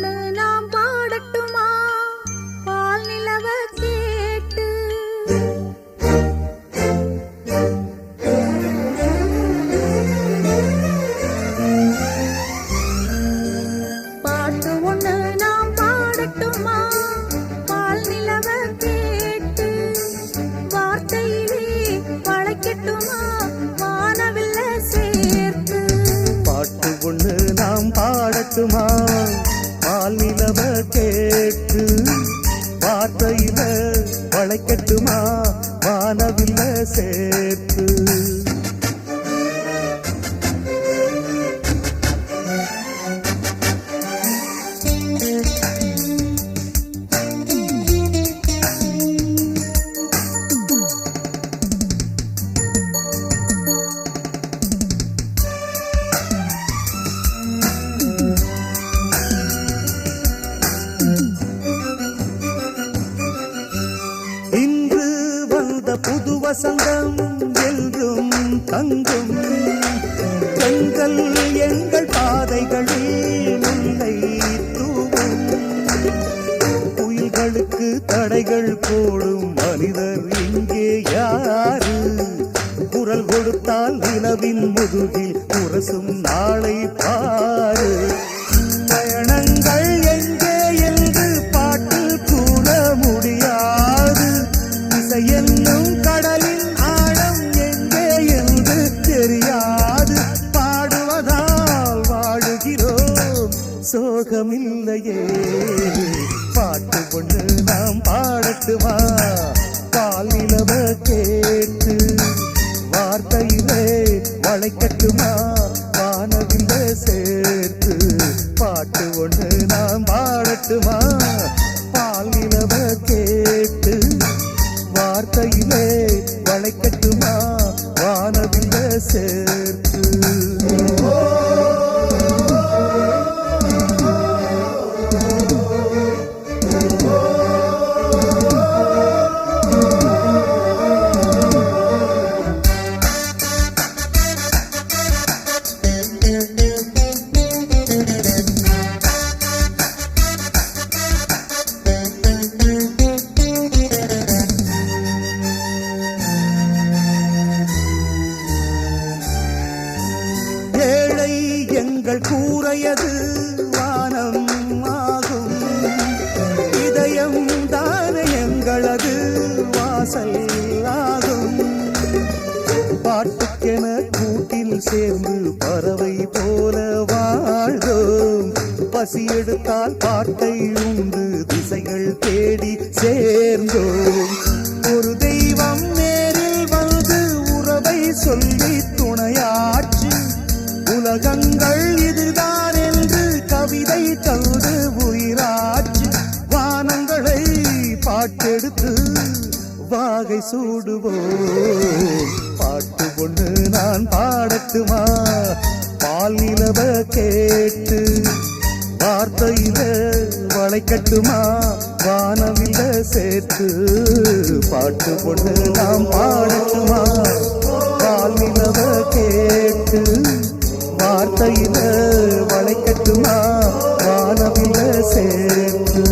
ஒண்ணு நாம் பாடட்டுமா பால் நிலவ கேட்டு பாட்டு ஒண்ணு நாம் பாடட்டுமா பால் நிலவ கேட்டு வார்த்தையிலே வளைக்கட்டுமா வானவில்ல சேர்த்து பாட்டு ஒண்ணு நாம் பாடட்டுமா பால் நிலவ கேட்டு வார்த்தையில வளைக்கட்டுமா வானவில்ல சேர்த்து இன்று வந்த புது வசந்தம் என்றும் தங்கும் பெண்கள் எங்கள் பாதைகளில் முல்லை தூவும் புயல்களுக்கு தடைகள் போடும் மனிதர் இங்கே யாரு குரல் கொடுத்தால் நிலவின் முதுகில் உரசும் நாளை பாரு பயணங்கள் எங்கே என்று பாட்டில் கூற முடியாது இசை என்னும் கடலின் ஆழம் எங்கே என்று தெரியாது பாடுவதால் வாடுகிறோம் சோகமில்லையே பாட்டு கொண்டு நாம் பாடட்டுமா பால் நிலவ கேட்டு வார்த்தையிலே வளைக்கட்டுமா வானவில்ல சேர்த்து பாட்டு ஒன்று நாம் பாடட்டுமா பால் நிலவ கேட்டு வார்த்தையிலே வளைக்கட்டுமா வானவில்ல சேர்த்து எங்கள் கூரையது வானம் ஆகும் இதயம் தானே எங்களது வாசல் ஆகும் பாட்டுக்கென கூட்டில் சேர்ந்து பறவை போல வாழ்ந்தோம் பசி எடுத்தால் பாட்டை உண்டு திசைகள் தேடி சேர்ந்தோம் ஒரு தெய்வம் நேரில் வந்து உறவை சொல்லி துணையாற்றி உலகங்கள் இதுதான் என்று கவிதை தந்து உயிராற்றி வானங்களை பாட்டெடுத்து வாகை சூடுவோம் பாட்டு ஒன்று நான் பாடட்டுமா பால் நிலவ கேட்டு வார்த்தையில வளைக்கட்டுமா வானவில்ல சேர்த்து பாட்டு ஒன்று நாம் பாடட்டுமா பால் நிலவ கேட்டு வார்த்தையில வளைக்கட்டுமா வானவில்ல சேர்த்து